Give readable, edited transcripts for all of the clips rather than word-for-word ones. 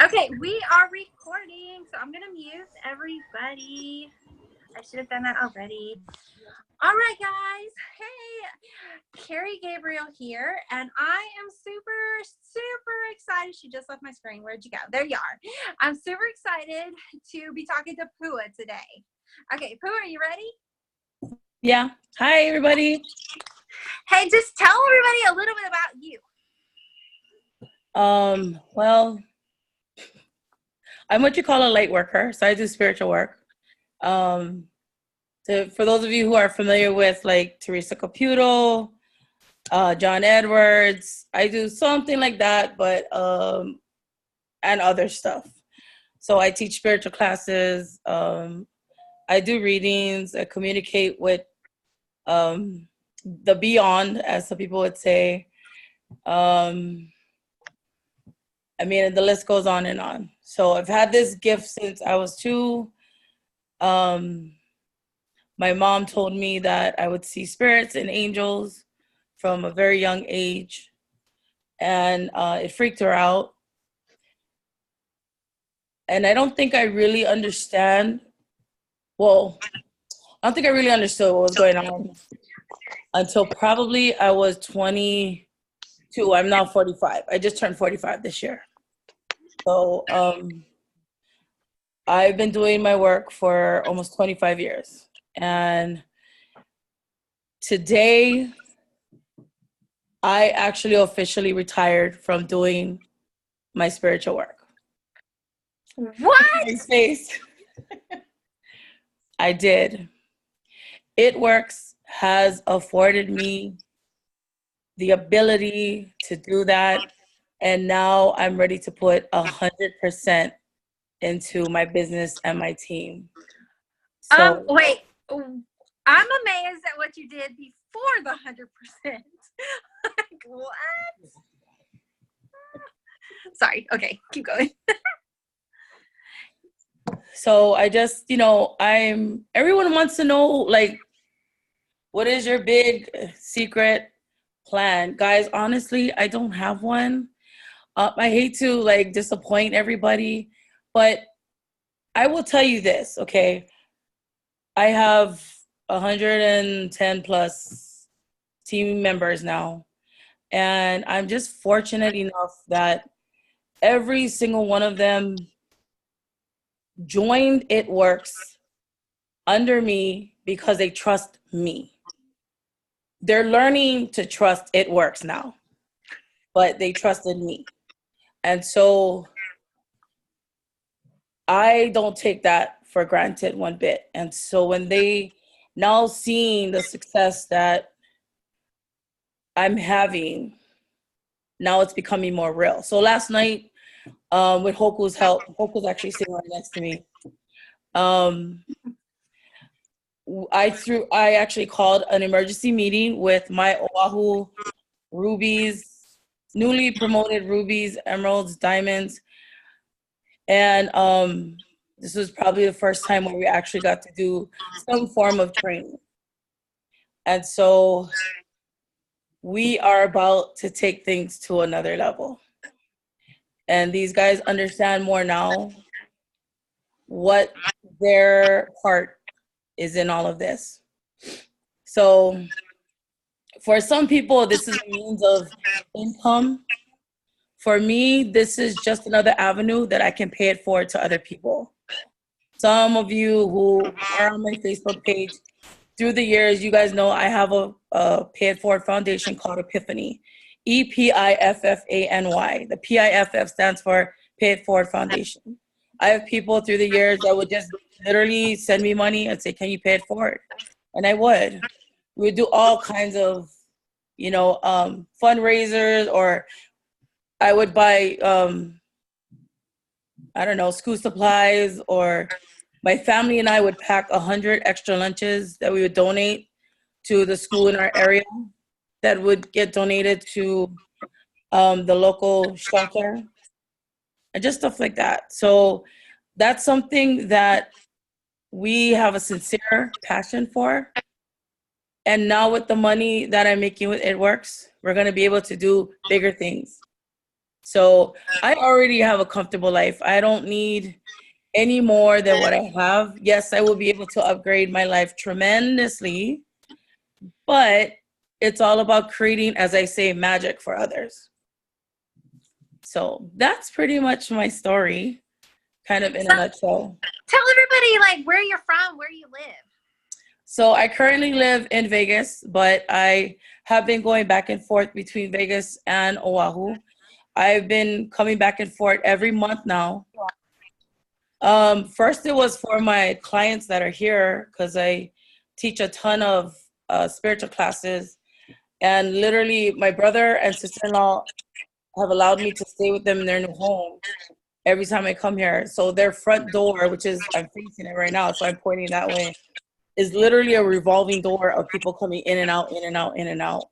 Okay, we are recording, so I'm gonna mute everybody. I should have done that already. All right, guys. Hey, Carrie Gabriel here, and I am super excited. She just left my screen. Where'd you go? There you are. I'm super excited to be talking to Pua today. Okay, Pua, are you ready? Yeah. Hi, everybody. Hey, just tell everybody a little bit about you. Well, I'm what you call a light worker, so I do spiritual work. For those of you who are familiar with like Teresa Caputo, John Edwards, I do something like that, but and other stuff. So I teach spiritual classes. I do readings. I communicate with the beyond, as some people would say. I mean, the list goes on and on. So I've had this gift since I was 2. My mom told me that I would see spirits and angels from a very young age, and it freaked her out. And I don't think I really understand. Well, I don't think I really understood what was going on until probably I was 22. I'm now 45. I just turned 45 this year. So I've been doing my work for almost 25 years. And today, I actually officially retired from doing my spiritual work. What? Nice face. I did. It Works has afforded me the ability to do that. And now I'm ready to put 100% into my business and my team. So Wait. I'm amazed at what you did before the 100%. Like, what? Sorry. Okay, keep going. So I just, everyone wants to know, like, what is your big secret plan? Guys, honestly, I don't have one. I hate to, like, disappoint everybody, but I will tell you this, okay? I have 110 plus team members now, and I'm just fortunate enough that every single one of them joined It Works under me because they trust me. They're learning to trust It Works now, but they trusted me. And so I don't take that for granted one bit. And so when they now seeing the success that I'm having, now it's becoming more real. So last night, with Hoku's help, Hoku's actually sitting right next to me. I actually called an emergency meeting with my Oahu rubies, newly promoted rubies, emeralds, diamonds. And this was probably the first time where we actually got to do some form of training. And so we are about to take things to another level. And these guys understand more now what their part is in all of this. So for some people, this is a means of income. For me, this is just another avenue that I can pay it forward to other people. Some of you who are on my Facebook page, through the years, you guys know I have a pay it forward foundation called Epiphany, EPIFFANY. The PIFF stands for Pay It Forward Foundation. I have people through the years that would just literally send me money and say, can you pay it forward? And I would. We would do all kinds of, fundraisers, or I would buy, school supplies, or my family and I would pack 100 extra lunches that we would donate to the school in our area that would get donated to the local shelter, and just stuff like that. So that's something that we have a sincere passion for. And now with the money that I'm making with It Works, we're going to be able to do bigger things. So I already have a comfortable life. I don't need any more than what I have. Yes, I will be able to upgrade my life tremendously, but it's all about creating, as I say, magic for others. So that's pretty much my story, kind of in a nutshell. Tell everybody like where you're from, where you live. So I currently live in Vegas, but I have been going back and forth between Vegas and Oahu. I've been coming back and forth every month now. First, it was for my clients that are here because I teach a ton of spiritual classes. And literally, my brother and sister-in-law have allowed me to stay with them in their new home every time I come here. So their front door, which is, I'm facing it right now, so I'm pointing that way, is literally a revolving door of people coming in and out, in and out, in and out.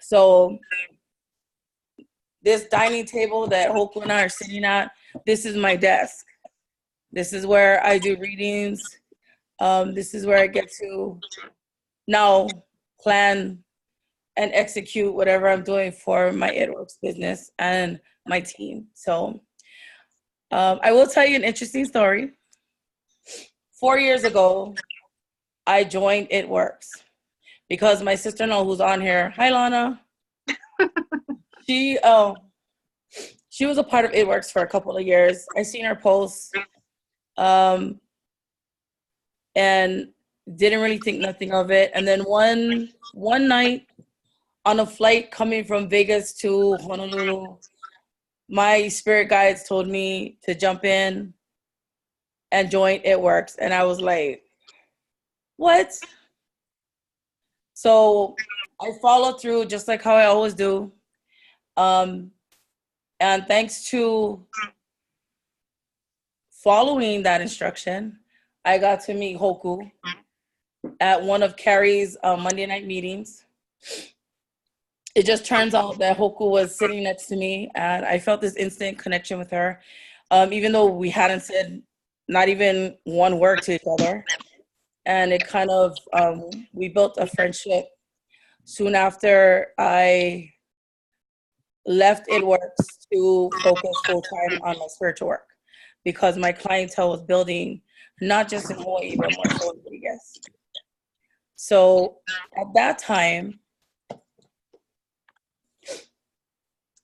So this dining table that Hoku and I are sitting at, this is my desk. This is where I do readings. This is where I get to now plan and execute whatever I'm doing for my It Works business and my team. So I will tell you an interesting story. 4 years ago, I joined It Works because my sister-in-law who's on here, hi Lana, she was a part of It Works for a couple of years. I seen her posts and didn't really think nothing of it. And then one night on a flight coming from Vegas to Honolulu, my spirit guides told me to jump in and join It Works. And I was like, what? So I followed through just like how I always do. And thanks to following that instruction, I got to meet Hoku at one of Carrie's Monday night meetings. It just turns out that Hoku was sitting next to me, and I felt this instant connection with her, even though we hadn't said not even one word to each other. And it kind of, we built a friendship. Soon after, I left It Works to focus full-time on my spiritual work because my clientele was building, not just in Hawaii, but more so in Vegas. So at that time,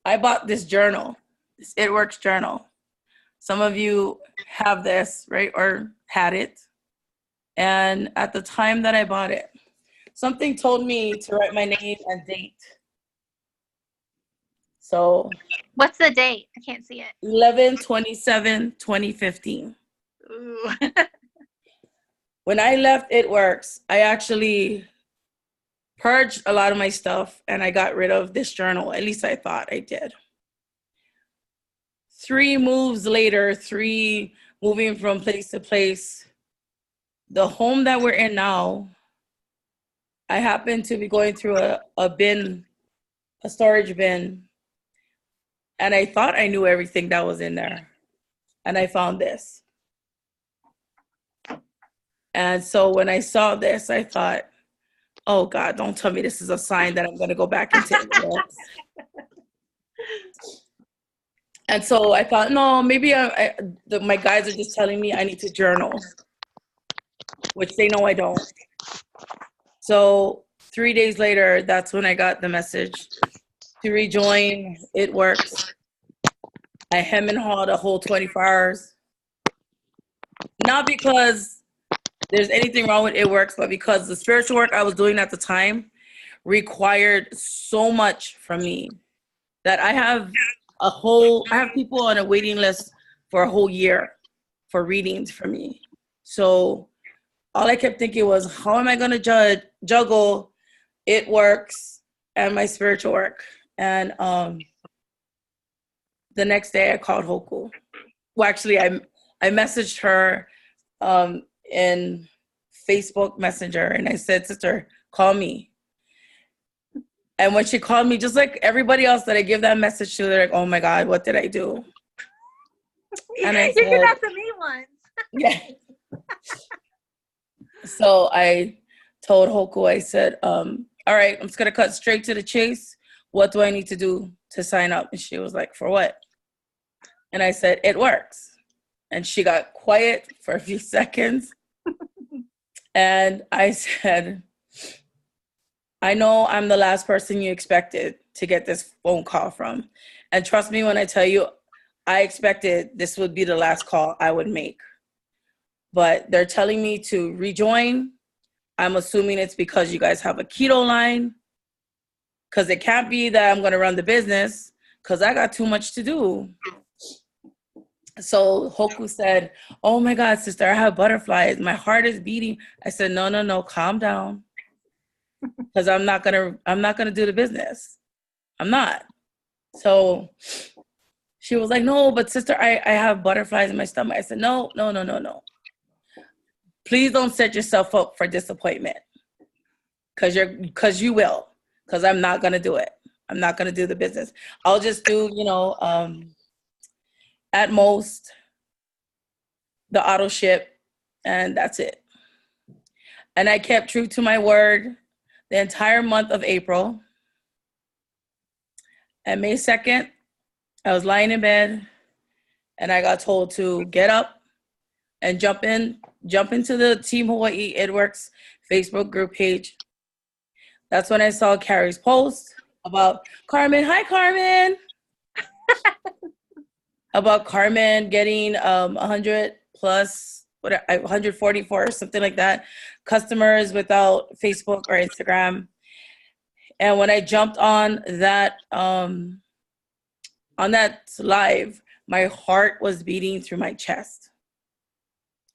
I bought this journal, this It Works journal. Some of you have this, right, or had it. And at the time that I bought it, something told me to write my name and date. So what's the date? I can't see it. 11/27/2015. Ooh. When I left It Works, I actually purged a lot of my stuff and I got rid of this journal. At least I thought I did. 3 moves later, 3 moving from place to place, the home that we're in now, I happened to be going through a bin, a storage bin, and I thought I knew everything that was in there. And I found this. And so when I saw this, I thought, oh God, don't tell me this is a sign that I'm going to go back into It Works. And so I thought, no, maybe my guides are just telling me I need to journal, which they know I don't. So 3 days later, that's when I got the message to rejoin It Works. I hem and hawed a whole 24 hours. Not because there's anything wrong with It Works, but because the spiritual work I was doing at the time required so much from me that I have people on a waiting list for a whole year for readings for me. So all I kept thinking was, how am I going to juggle It Works and my spiritual work? And the next day I called Hoku. Well, actually, I messaged her in Facebook Messenger, and I said, sister, call me. And when she called me, just like everybody else that I give that message to, they're like, oh my God, what did I do? And I said, you give that to me once. Yeah. So I told Hoku, I said, all right, I'm just going to cut straight to the chase. what do I need to do to sign up? And she was like, for what? And I said, it works. And she got quiet for a few seconds. And I said, I know I'm the last person you expected to get this phone call from. And trust me when I tell you, I expected this would be the last call I would make. But they're telling me to rejoin. I'm assuming it's because you guys have a keto line. Because it can't be that I'm going to run the business because I got too much to do. So Hoku said, oh my God, sister, I have butterflies. My heart is beating. I said, no, calm down. Because I'm not gonna do the business. I'm not. So she was like, no, but sister, I have butterflies in my stomach. I said, no. Please don't set yourself up for disappointment. Because you will. Because I'm not gonna do it. I'm not gonna do the business. I'll just do, at most the auto ship, and that's it. And I kept true to my word the entire month of April. And May 2nd, I was lying in bed and I got told to get up and jump into the Team Hawaii It Works Facebook group page. That's when I saw Carrie's post about Carmen. Hi, Carmen. About Carmen getting 100 plus, 144 or something like that, customers without Facebook or Instagram. And when I jumped on that live, my heart was beating through my chest.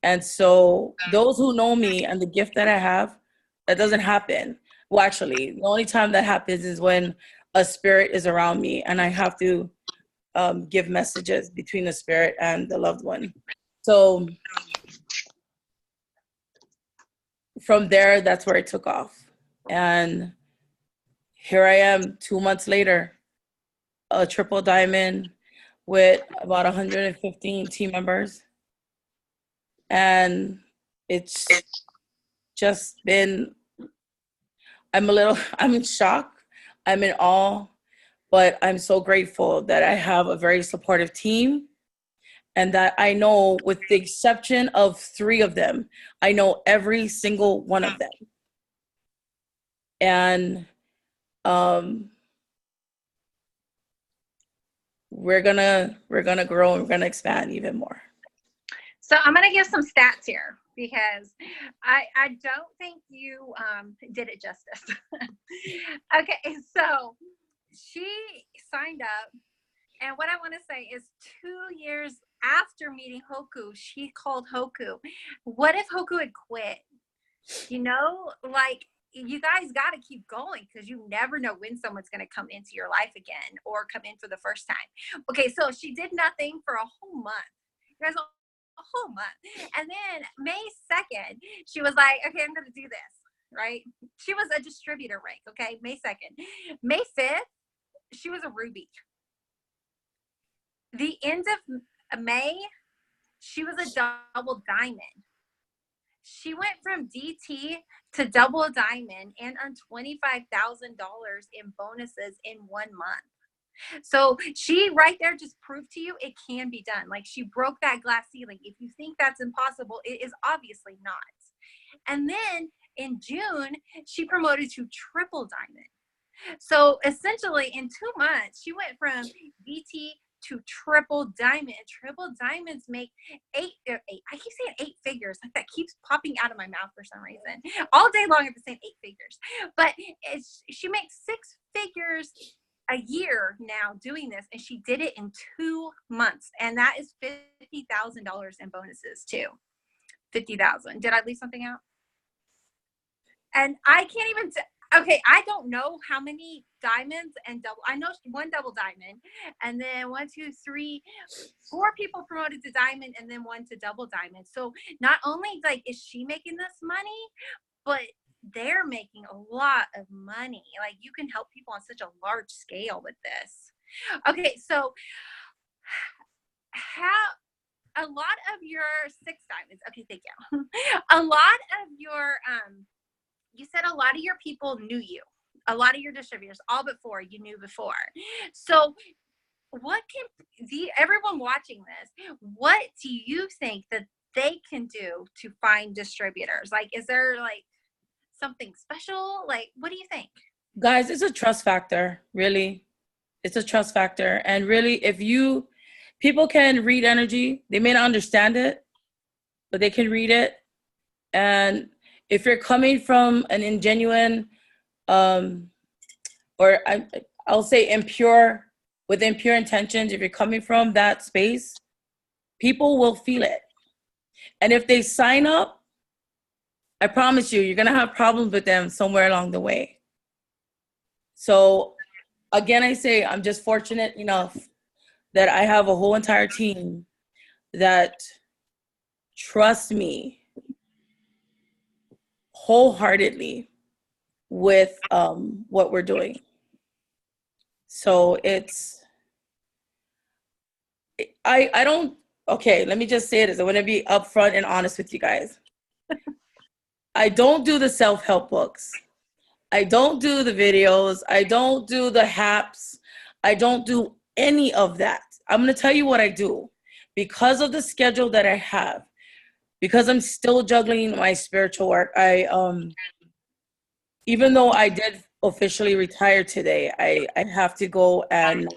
And so those who know me and the gift that I have, that doesn't happen. Well, actually, the only time that happens is when a spirit is around me and I have to give messages between the spirit and the loved one. So from there, that's where it took off. And here I am 2 months later, a triple diamond with about 115 team members. And it's just been, I'm in shock. I'm in awe, but I'm so grateful that I have a very supportive team and that I know, with the exception of 3 of them, I know every single one of them. And we're gonna grow and we're gonna expand even more. So I'm gonna give some stats here because I don't think you did it justice. Okay, so she signed up, and what I want to say is 2 years after meeting Hoku, she called Hoku. What if Hoku had quit? Like, you guys got to keep going because you never know when someone's going to come into your life again or come in for the first time. Okay, so she did nothing for a whole month. You guys, a whole month. And then May 2nd, she was like, okay, I'm going to do this, right? She was a distributor rank, okay, May 2nd. May 5th, she was a ruby. The end of May, she was a double diamond. She went from DT to double diamond and earned $25,000 in bonuses in 1 month. So she right there just proved to you it can be done. Like, she broke that glass ceiling. If you think that's impossible, it is obviously not. And then in June, she promoted to triple diamond. So essentially in 2 months, she went from DT to triple diamond. Triple diamonds make eight. I keep saying 8 figures. Like, that keeps popping out of my mouth for some reason. All day long I've been saying 8 figures. But she makes 6 figures a year now doing this, and she did it in 2 months. And that is $50,000 in bonuses too. 50,000. Did I leave something out? And I can't even okay, I don't know how many diamonds and double. I know 1 double diamond, and then 1, 2, 3, 4 people promoted to diamond, and then 1 to double diamond. So not only like is she making this money, but they're making a lot of money. Like, you can help people on such a large scale with this. Okay, so how a lot of your 6 diamonds. Okay, thank you. A lot of your you said a lot of your people knew you. a lot of your distributors, all but 4 you knew before. So what can everyone watching this, what do you think that they can do to find distributors? Like, is there like something special? Like, what do you think? Guys, it's a trust factor, really. It's a trust factor. And really, people can read energy. They may not understand it, but they can read it. And if you're coming from an ingenuine, or I'll say impure, with impure intentions, if you're coming from that space, people will feel it. And if they sign up, I promise you, you're going to have problems with them somewhere along the way. So again, I say I'm just fortunate enough that I have a whole entire team that trust me wholeheartedly with what we're doing. So I don't, okay, let me just say this. I want to be upfront and honest with you guys. I don't do the self-help books. I don't do the videos. I don't do the haps. I don't do any of that. I'm going to tell you what I do. Because of the schedule that I have, because I'm still juggling my spiritual work, even though I did officially retire today, I have to go and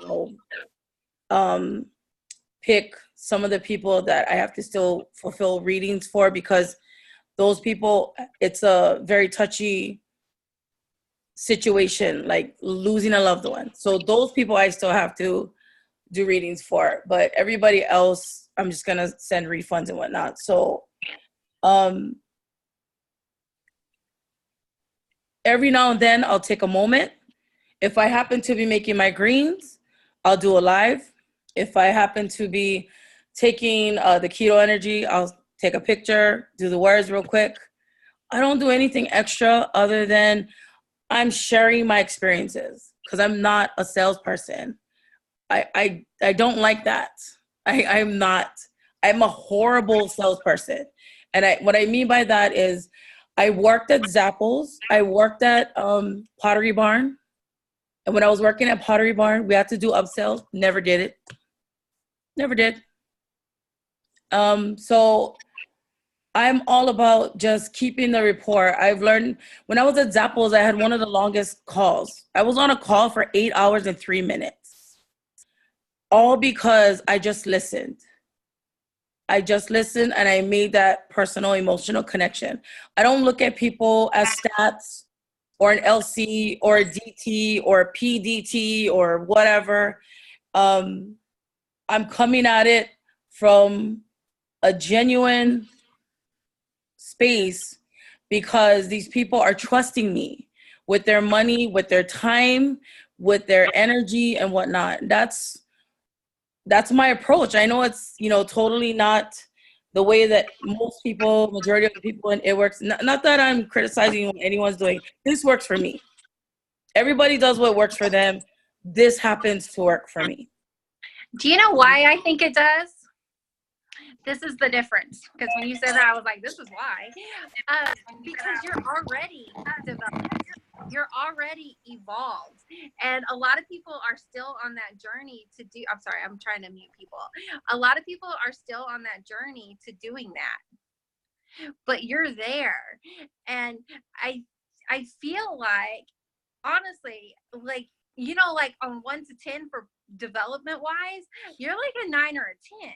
pick some of the people that I have to still fulfill readings for, because those people, it's a very touchy situation, like losing a loved one. So those people I still have to do readings for, but everybody else, I'm just gonna send refunds and whatnot. So every now and then I'll take a moment. If I happen to be making my greens, I'll do a live. If I happen to be taking the keto energy, I'll take a picture, do the words real quick. I don't do anything extra other than I'm sharing my experiences, because I'm not a salesperson. I don't like that. I'm not. I'm a horrible salesperson. And what I mean by that is I worked at Zappos. I worked at Pottery Barn. And when I was working at Pottery Barn, we had to do upsells. Never did it. Never did. So I'm all about just keeping the rapport. I've learned when I was at Zappos, I had one of the longest calls. I was on a call for 8 hours and 3 minutes. All because I just listened. I just listened and I made that personal emotional connection. I don't look at people as stats or an LC or a DT or a PDT or whatever. I'm coming at it from a genuine space, because these people are trusting me with their money, with their time, with their energy and whatnot. That's my approach. I know it's, totally not the way that most people, majority of the people in it works. Not that I'm criticizing what anyone's doing. This works for me. Everybody does what works for them. This happens to work for me. Do you know why I think it does? This is the difference. Because when you said that, I was like, this is why. Because you're already developed. You're already evolved. And a lot of people are still on that journey to do, I'm sorry, I'm trying to mute people. A lot of people are still on that journey to doing that. But you're there. And I feel like, honestly, like, like on 1 to 10 for development wise, you're like a 9 or a 10.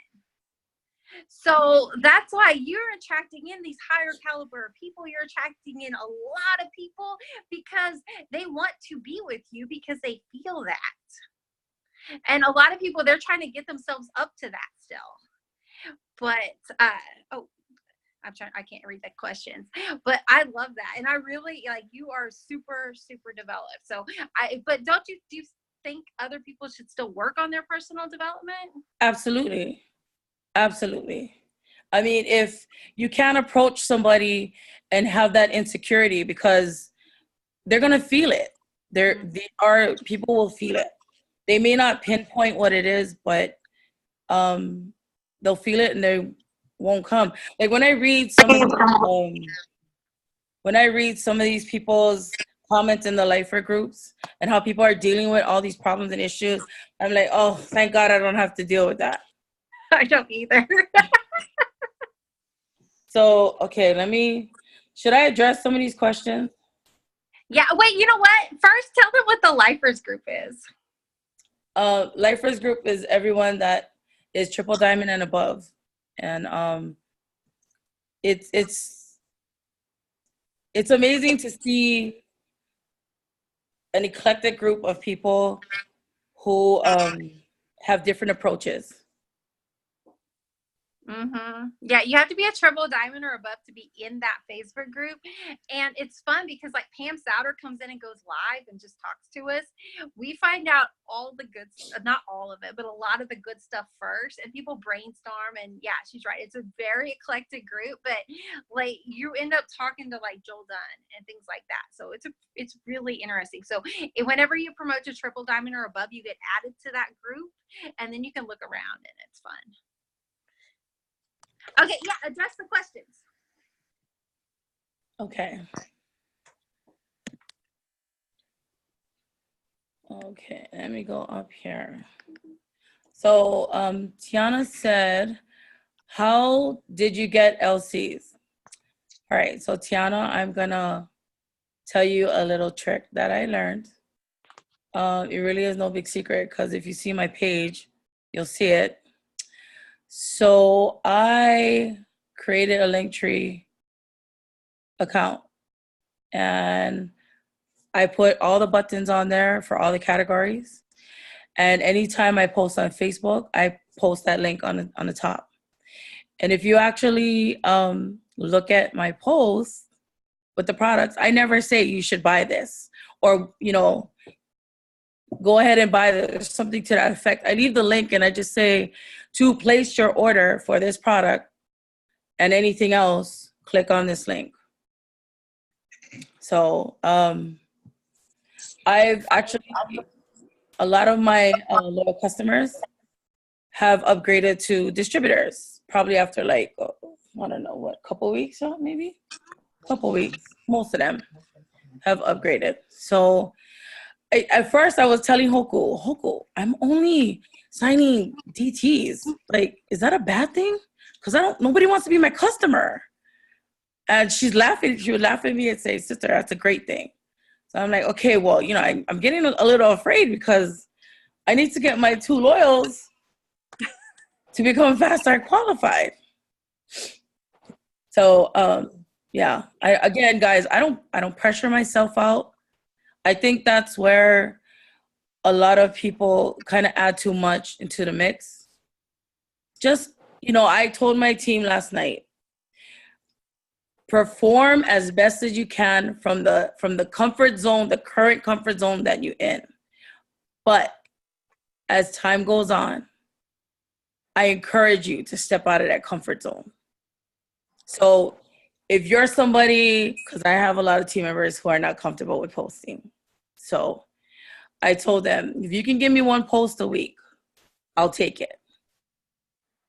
So that's why you're attracting in these higher caliber people. You're attracting in a lot of people because they want to be with you because they feel that. And a lot of people, they're trying to get themselves up to that still. But, I can't read the questions, but I love that. And I really, like, you are super, super developed. So but do you think other people should still work on their personal development? Absolutely. Absolutely. I mean, if you can't approach somebody and have that insecurity, because they're going to feel it. People will feel it. They may not pinpoint what it is, but they'll feel it and they won't come. Like when I read some of these people's comments in the lifer groups and how people are dealing with all these problems and issues, I'm like, oh, thank God I don't have to deal with that. I don't either. So, okay, should I address some of these questions? Yeah, wait, you know what? First, tell them what the lifers group is. Lifers group is everyone that is triple diamond and above. And it's amazing to see an eclectic group of people who have different approaches. Yeah, you have to be a triple diamond or above to be in that Facebook group. And it's fun because like Pam Souter comes in and goes live and just talks to us. We find out all the good, not all of it, but a lot of the good stuff first, and people brainstorm. And yeah, she's right. It's a very eclectic group, but like you end up talking to like Joel Dunn and things like that. So it's really interesting. So whenever you promote to triple diamond or above, you get added to that group, and then you can look around and it's fun. Okay, yeah, address the questions. Okay. Okay, let me go up here. So Tiana said, how did you get Elsies? All right, so Tiana, I'm gonna tell you a little trick that I learned. It really is no big secret because if you see my page, you'll see it. So I created a Linktree account and I put all the buttons on there for all the categories. And anytime I post on Facebook, I post that link on the top. And if you actually look at my posts with the products, I never say you should buy this or, you know, go ahead and buy this, something to that effect. I leave the link and I just say to place your order for this product and anything else, click on this link. So I've actually, a lot of my loyal customers have upgraded to distributors, probably after like, I don't know, what, couple weeks, maybe? Couple weeks, most of them have upgraded. So at first I was telling Hoku, I'm only signing DTs. Like, is that a bad thing? Because nobody wants to be my customer. And she would laugh at me and say, sister, that's a great thing. So I'm like, okay, well, you know, I'm getting a little afraid because I need to get my 2 loyals to become fast start qualified. So yeah, again, guys, I don't pressure myself out. I think that's where a lot of people kind of add too much into the mix. Just, you know, I told my team last night, perform as best as you can from the comfort zone, the current comfort zone that you're in. But as time goes on, I encourage you to step out of that comfort zone. So if you're somebody, because I have a lot of team members who are not comfortable with posting. So I told them, if you can give me 1 post a week, I'll take it.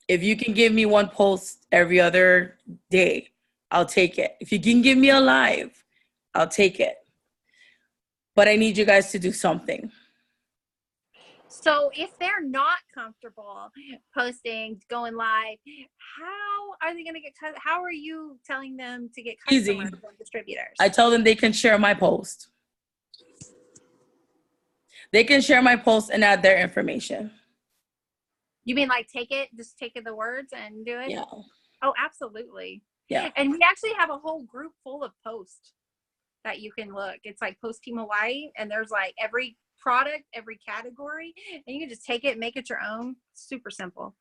If you can give me 1 post every other day, I'll take it. If you can give me a live, I'll take it. But I need you guys to do something. So if they're not comfortable posting, going live, how are they going to get, how are you telling them to get customers from distributors? I tell them they can share my post. They can share my post and add their information. You mean like just take it the words and do it? Yeah. Oh, absolutely. Yeah. And we actually have a whole group full of posts that you can look. It's like Post Team Hawaii, and there's like every product, every category, and you can just take it, make it your own. Super simple.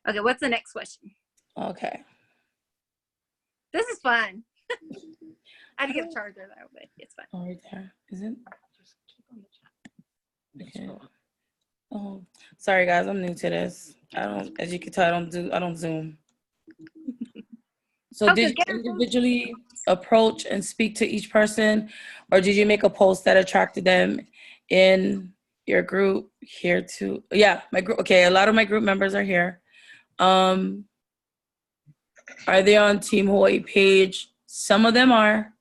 Okay, what's the next question? Okay. This is fun. I had to get a charger though, but it's fun. Oh, right there. Is it? Just click on the chat. Okay. Oh, sorry guys, I'm new to this. As you can tell, I don't Zoom. So did you individually approach and speak to each person, or did you make a post that attracted them in your group here too? Yeah, my group. Okay, a lot of my group members are here. Are they on Team Hawaii page? Some of them are.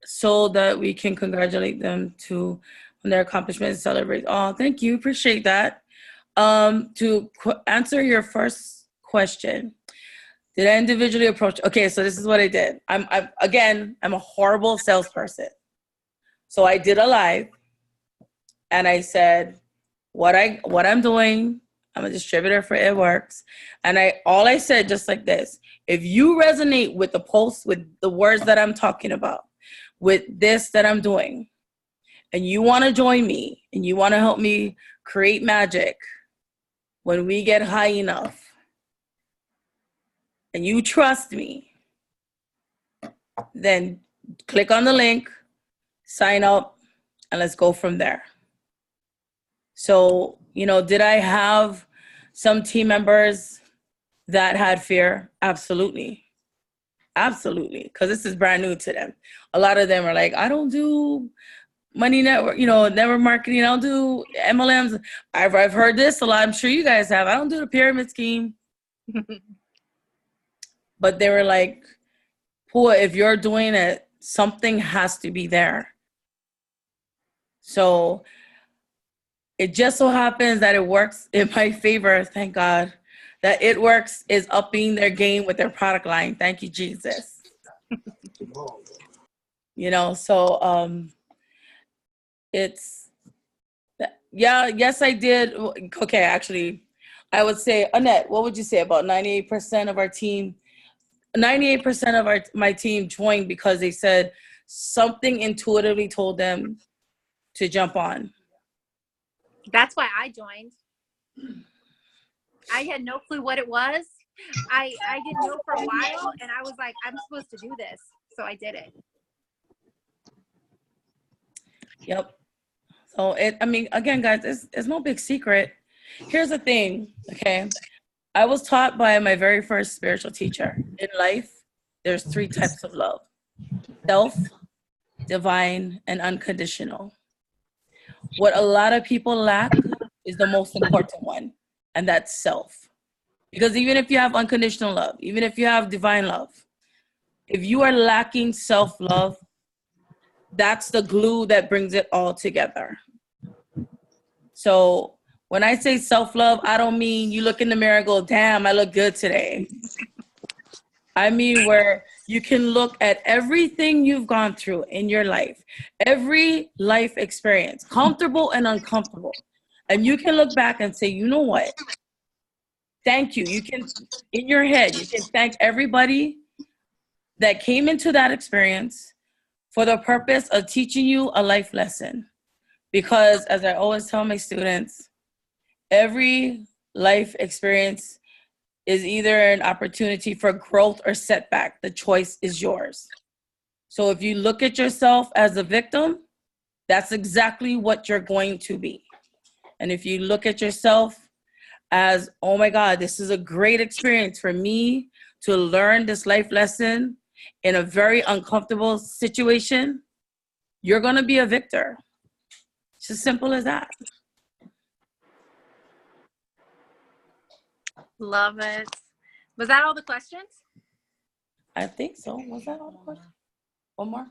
so that we can congratulate them on their accomplishments and celebrate. Oh, thank you. Appreciate that. To answer your first question, did I individually approach? Okay, so this is what I did. I'm a horrible salesperson. So I did a live and I said what I'm doing. I'm a distributor for It Works. And all I said just like this, if you resonate with the post, with the words that I'm talking about, with this that I'm doing, and you want to join me and you want to help me create magic when we get high enough, and you trust me, then click on the link, sign up, and let's go from there. So, did I have some team members that had fear? Absolutely. Absolutely. Because this is brand new to them. A lot of them are like, I don't do money network, network marketing. I don't do MLMs. I've heard this a lot. I'm sure you guys have. I don't do the pyramid scheme. But they were like, Pua, if you're doing it, something has to be there. So it just so happens that it works in my favor, thank God, that It Works is upping their game with their product line. Thank you, Jesus. It's, yes, I did. Okay, actually, I would say, Annette, what would you say about 98% of our team? 98% of my team joined because they said something intuitively told them to jump on. That's why I joined. I had no clue what it was. I didn't know for a while, and I was like, I'm supposed to do this, so I did it. Yep. So again, guys, it's no big secret. Here's the thing, okay? I was taught by my very first spiritual teacher. In life, there's 3 types of love: self, divine, and unconditional. What a lot of people lack is the most important one, and that's self. Because even if you have unconditional love, even if you have divine love, if you are lacking self-love, that's the glue that brings it all together. So when I say self-love, I don't mean you look in the mirror and go, damn, I look good today. I mean where you can look at everything you've gone through in your life, every life experience, comfortable and uncomfortable. And you can look back and say, you know what? Thank you. You can, in your head, you can thank everybody that came into that experience for the purpose of teaching you a life lesson. Because as I always tell my students, every life experience is either an opportunity for growth or setback. The choice is yours. So if you look at yourself as a victim, that's exactly what you're going to be. And if you look at yourself as, oh my God, this is a great experience for me to learn this life lesson in a very uncomfortable situation, you're going to be a victor. It's as simple as that. Love it. Was that all the questions? I think so. Was that all the questions? One more?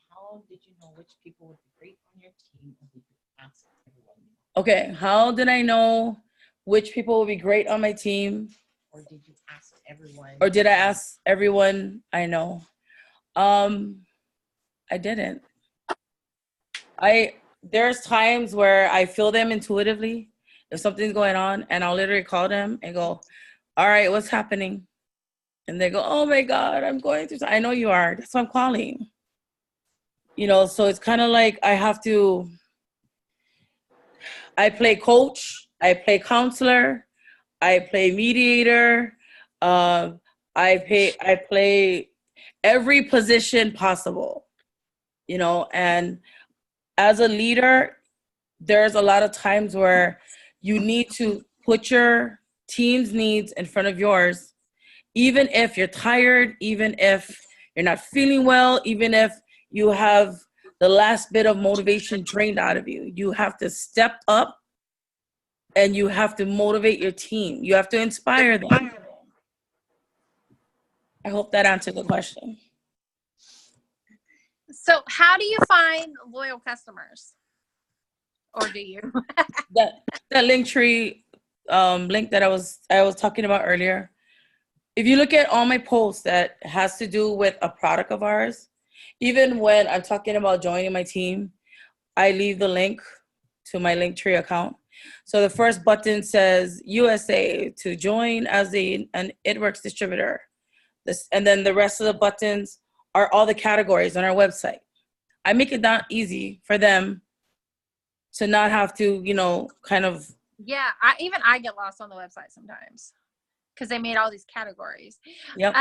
How did you know which people would be great on your team, and did you ask everyone? Okay, how did I know which people would be great on my team? Or did you ask everyone? Or did I ask everyone I know? I didn't. There's times where I feel them intuitively if something's going on, and I'll literally call them and go, all right, what's happening? And they go, oh my God, I'm going through something. I know you are. That's why I'm calling. So it's kind of like I play coach, I play counselor, I play mediator, I play every position possible, and as a leader, there's a lot of times where you need to put your team's needs in front of yours, even if you're tired, even if you're not feeling well, even if you have the last bit of motivation drained out of you. You have to step up and you have to motivate your team. You have to inspire them. I hope that answered the question. So how do you find loyal customers? Or do you? That link tree link that I was talking about earlier. If you look at all my posts that has to do with a product of ours, even when I'm talking about joining my team, I leave the link to my Linktree account. So the first button says USA to join as an ItWorks distributor. And then the rest of the buttons are all the categories on our website. I make it that easy for them to not have to, kind of. Yeah, I get lost on the website sometimes because they made all these categories. Yep.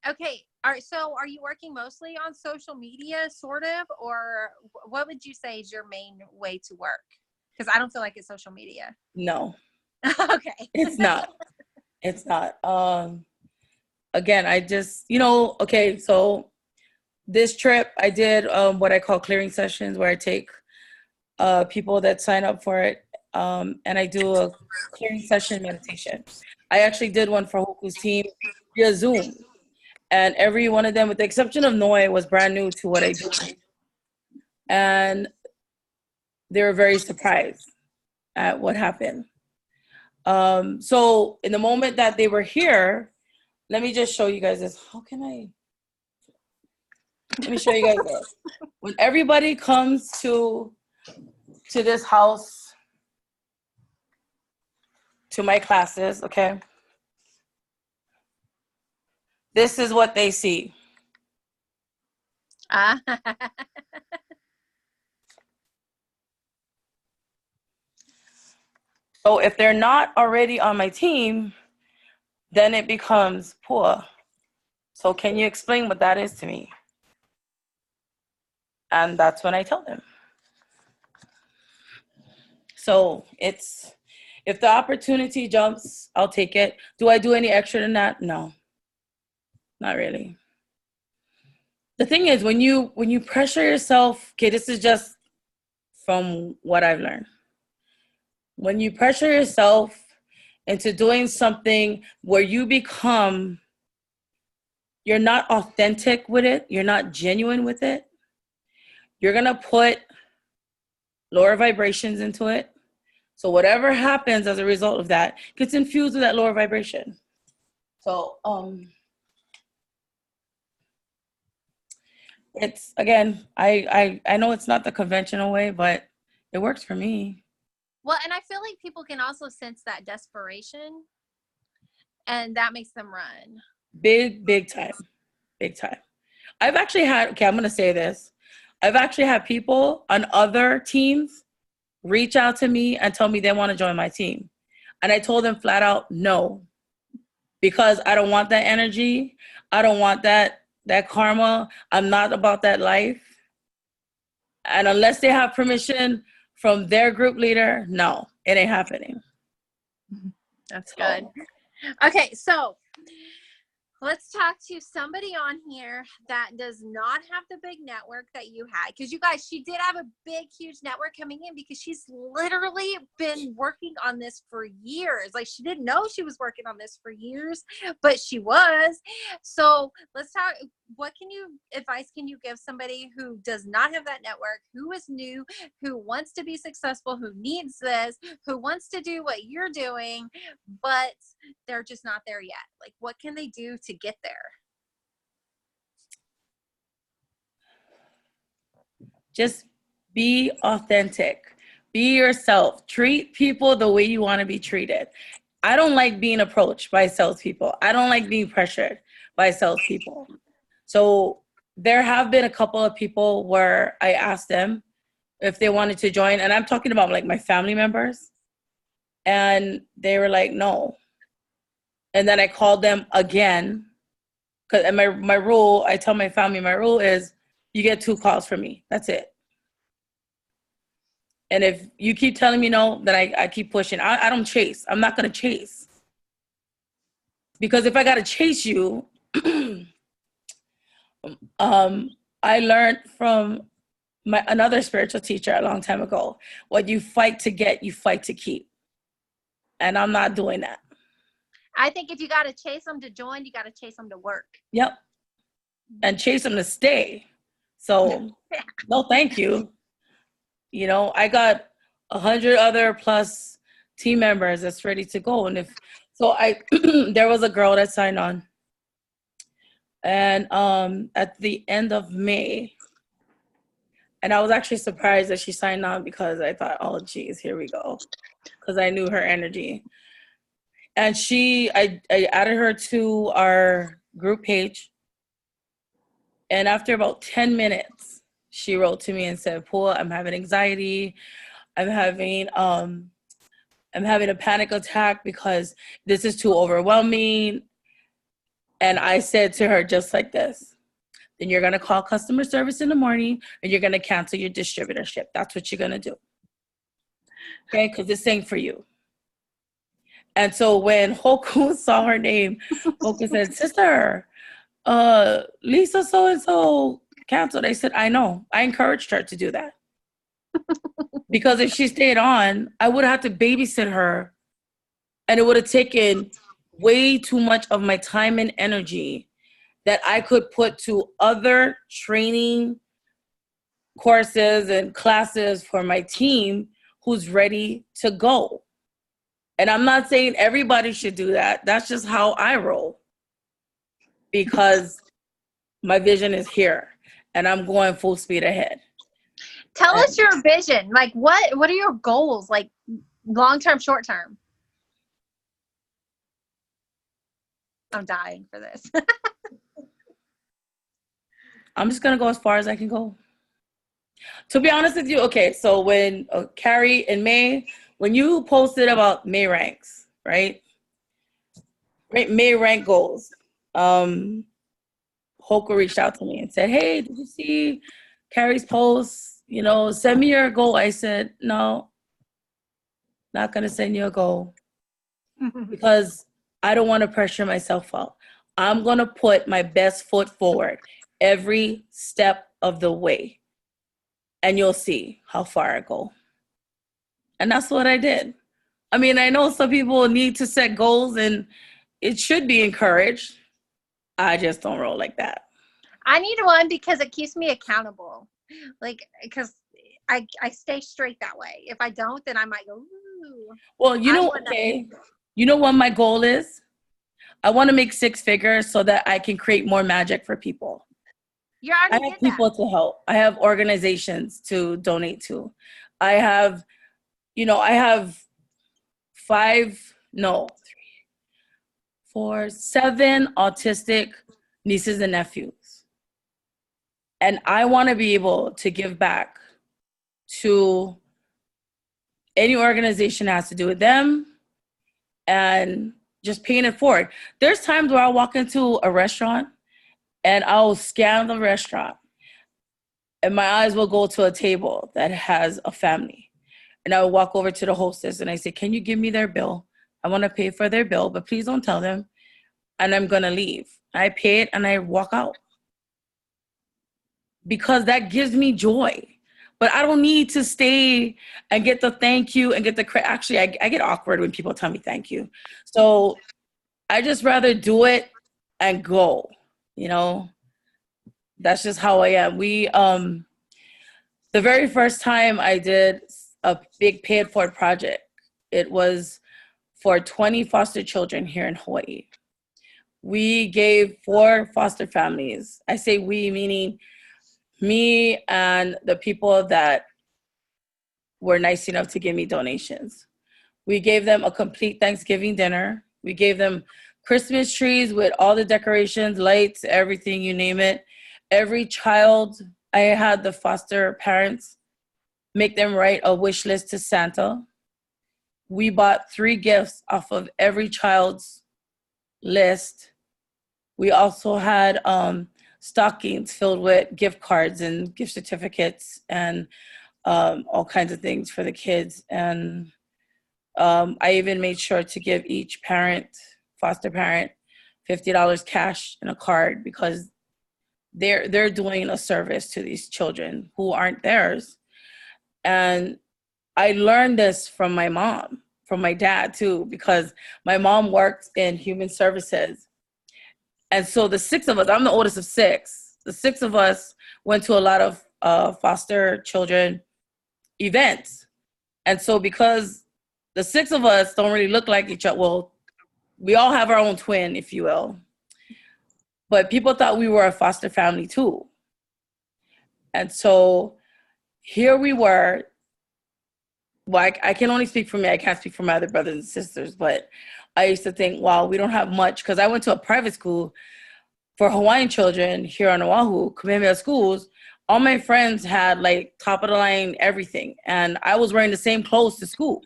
Okay. All right. So are you working mostly on social media, sort of, or what would you say is your main way to work? Because I don't feel like it's social media. No. Okay. It's not. It's not. Again, I just, okay, so this trip I did what I call clearing sessions, where I take people that sign up for it, and I do a clearing session meditation. I actually did one for Hoku's team via Zoom, and every one of them, with the exception of Noi, was brand new to what I do, and they were very surprised at what happened. So in the moment that they were here, let me just show you guys this. Let me show you guys this. When everybody comes to this house, to my classes, okay? This is what they see. So if they're not already on my team, then it becomes Pua. So can you explain what that is to me? And that's when I tell them. So if the opportunity jumps, I'll take it. Do I do any extra than that? No, not really. The thing is, when you pressure yourself, okay, this is just from what I've learned. When you pressure yourself into doing something where you're not authentic with it, you're not genuine with it, you're gonna put lower vibrations into it. So whatever happens as a result of that gets infused with that lower vibration. So it's, again, I know it's not the conventional way, but it works for me. Well, and I feel like people can also sense that desperation, and that makes them run. Big time. I've actually had, okay, I'm going to say this. I've actually had people on other teams reach out to me and tell me they want to join my team. And I told them flat out, no, because I don't want that energy. I don't want that karma. I'm not about that life. And unless they have permission from their group leader, no, it ain't happening. That's good. Okay, so let's talk to somebody on here that does not have the big network that you had. Because you guys, she did have a big, huge network coming in because she's literally been working on this for years. Like, she didn't know she was working on this for years, but she was. So let's talk. What advice can you give somebody who does not have that network, who is new, who wants to be successful, who needs this, who wants to do what you're doing, but they're just not there yet? Like, what can they do to get there? Just be authentic. Be yourself. Treat people the way you want to be treated. I don't like being approached by salespeople. I don't like being pressured by salespeople. So there have been a couple of people where I asked them if they wanted to join, and I'm talking about like my family members, and they were like, no. And then I called them again, because my rule, I tell my family, my rule is you get 2 calls from me. That's it. And if you keep telling me no, then I keep pushing. I don't chase. I'm not going to chase. Because if I got to chase you, I learned from another spiritual teacher a long time ago, what you fight to get, you fight to keep. And I'm not doing that. I think if you got to chase them to join, you got to chase them to work. Yep. And chase them to stay. So no, thank you. You know, I got 100 other plus team members that's ready to go. And if so, there was a girl that signed on, and at the end of May, and I was actually surprised that she signed on because I thought, oh, geez, here we go, because I knew her energy. And I added her to our group page, and after about 10 minutes, she wrote to me and said, Pua, I'm having anxiety. I'm having a panic attack because this is too overwhelming. And I said to her just like this, then you're going to call customer service in the morning and you're going to cancel your distributorship. That's what you're going to do. Okay, because this ain't for you. And so when Hoku saw her name, Hoku said, sister, Lisa so-and-so canceled. I said, I know. I encouraged her to do that. Because if she stayed on, I would have had to babysit her, and it would have taken way too much of my time and energy that I could put to other training courses and classes for my team who's ready to go. And I'm not saying everybody should do that. That's just how I roll, because my vision is here and I'm going full speed ahead. Tell us your vision. Like, what are your goals? Like, long-term, short-term? I'm dying for this. I'm just going to go as far as I can go. To be honest with you, okay, so when Carrie in May, when you posted about May ranks, right? May rank goals. Hoka reached out to me and said, hey, did you see Carrie's post? You know, send me your goal. I said, no, not going to send you a goal because I don't want to pressure myself out. I'm going to put my best foot forward every step of the way, and you'll see how far I go. And that's what I did. I mean, I know some people need to set goals and it should be encouraged. I just don't roll like that. I need one because it keeps me accountable. Like, because I stay straight that way. If I don't, then I might go, ooh. Well, you know what my goal is? I want to make 6 figures so that I can create more magic for people. I have people to help. I have organizations to donate to. I have 7 autistic nieces and nephews. And I want to be able to give back to any organization that has to do with them and just paying it forward. There's times where I'll walk into a restaurant and I'll scan the restaurant and my eyes will go to a table that has a family. And I will walk over to the hostess and I say, can you give me their bill? I want to pay for their bill, but please don't tell them. And I'm going to leave. I pay it and I walk out. Because that gives me joy. But I don't need to stay and get the thank you and get the credit. Actually, I get awkward when people tell me thank you. So I just rather do it and go, you know. That's just how I am. The very first time I did a big pay it forward project, it was for 20 foster children here in Hawaii. We gave 4 foster families. I say we, meaning me and the people that were nice enough to give me donations. We gave them a complete Thanksgiving dinner. We gave them Christmas trees with all the decorations, lights, everything, you name it. Every child, I had the foster parents make them write a wish list to Santa. We bought 3 gifts off of every child's list. We also had stockings filled with gift cards and gift certificates and all kinds of things for the kids. And I even made sure to give each foster parent, $50 cash in a card because they're doing a service to these children who aren't theirs. And I learned this from my mom, from my dad too, because my mom worked in human services. And so the 6 of us, I'm the oldest of 6. the 6 of us went to a lot of foster children events. And so because the 6 of us don't really look like each other, well, we all have our own twin, if you will. But people thought we were a foster family too. And so here we were. Well, I can only speak for me. I can't speak for my other brothers and sisters. But I used to think, wow, we don't have much. Because I went to a private school for Hawaiian children here on Oahu, Kamehameha schools. All my friends had like top of the line everything. And I was wearing the same clothes to school.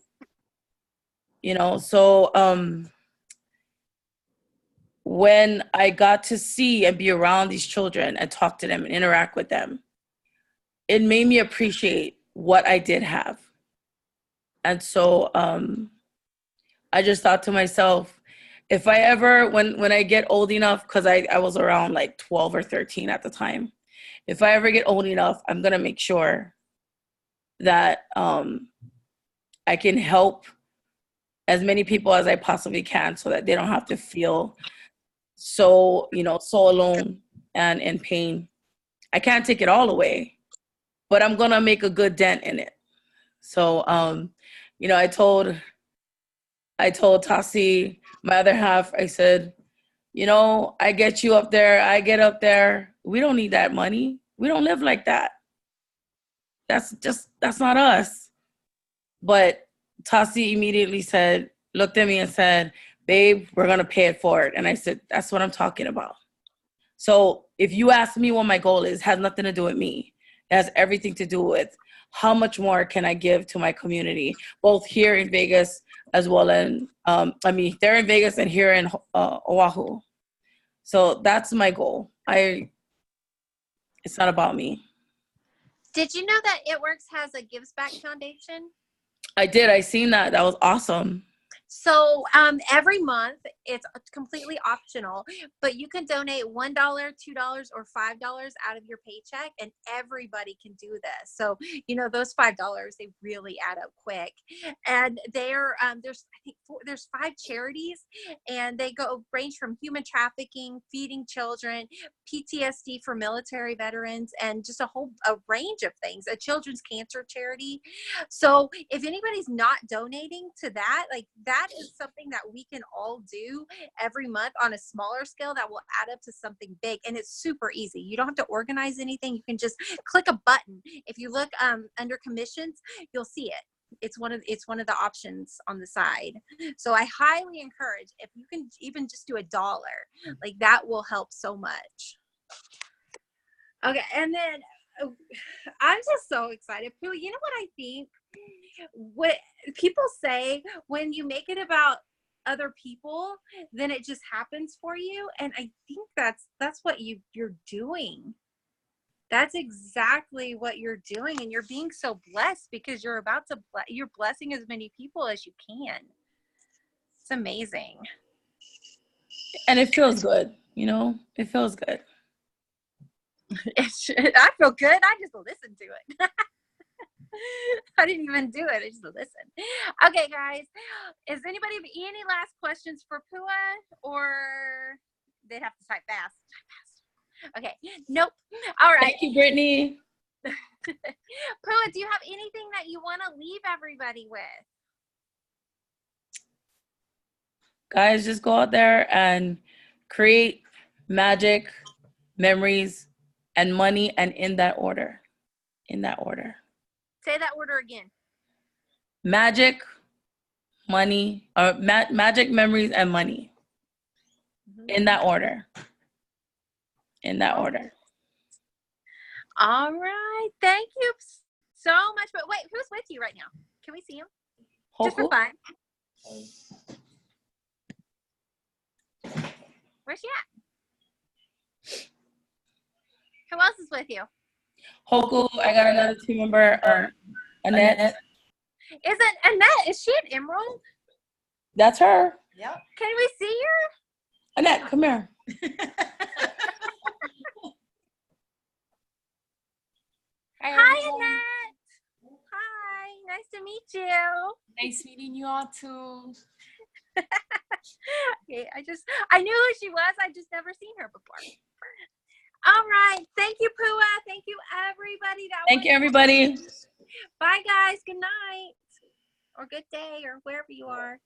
You know, so when I got to see and be around these children and talk to them and interact with them, it made me appreciate what I did have. And so I just thought to myself, if I ever, when I get old enough, because I was around like 12 or 13 at the time, if I ever get old enough, I'm going to make sure that I can help as many people as I possibly can so that they don't have to feel so, so alone and in pain. I can't take it all away, but I'm going to make a good dent in it. So, I told Tasi, my other half, I said, I get you up there, I get up there. We don't need that money. We don't live like that. That's not us. But Tasi immediately looked at me and said, babe, we're going to pay it forward. And I said, that's what I'm talking about. So if you ask me what my goal is, it has nothing to do with me. It has everything to do with how much more can I give to my community, both here in Vegas as well as, they're in Vegas and here in Oahu. So that's my goal. It's not about me. Did you know that It Works has a Gives Back Foundation? I did. I seen that. That was awesome. So every month, it's completely optional, but you can donate $1, $2, or $5 out of your paycheck, and everybody can do this. So, those $5, they really add up quick. And there's 5 charities, and they range from human trafficking, feeding children, PTSD for military veterans, and just a range of things, a children's cancer charity. So if anybody's not donating to that, like that is something that we can all do every month on a smaller scale that will add up to something big. And it's super easy. You don't have to organize anything. You can just click a button. If you look under commissions, you'll see it. It's one of the options on the side. So I highly encourage, if you can even just do $1, like that will help so much. Okay. And then I'm just so excited. You know what I think? What people say, when you make it about other people, then it just happens for you. And I think that's what you're doing. That's exactly what you're doing. And you're being so blessed because you're you're blessing as many people as you can. It's amazing. And it feels good. It feels good. I feel good. I just listen to it. I didn't even do it. I just listened. Okay, guys. Is anybody have any last questions for Pua, or they'd have to type fast? Okay. Nope. All right. Thank you, Brittany. Pua, do you have anything that you want to leave everybody with? Guys, just go out there and create magic, memories, and money, and in that order. Say that order again. Magic, money, or magic, memories, and money. Mm-hmm. In that order. All right. Thank you so much. But wait, who's with you right now? Can we see him? Hoku? Just for fun. Where's she at? Who else is with you? Hoku, I got another team member, Annette. Is she an emerald? That's her. Yep. Can we see her? Annette, come here. Hi, Annette. Hi, nice to meet you. Nice meeting you all too. Okay, I knew who she was. I just never seen her before. All right. Thank you, Pua. Thank you, everybody. Thank you, everybody. Bye, guys. Good night. Or good day, or wherever you are.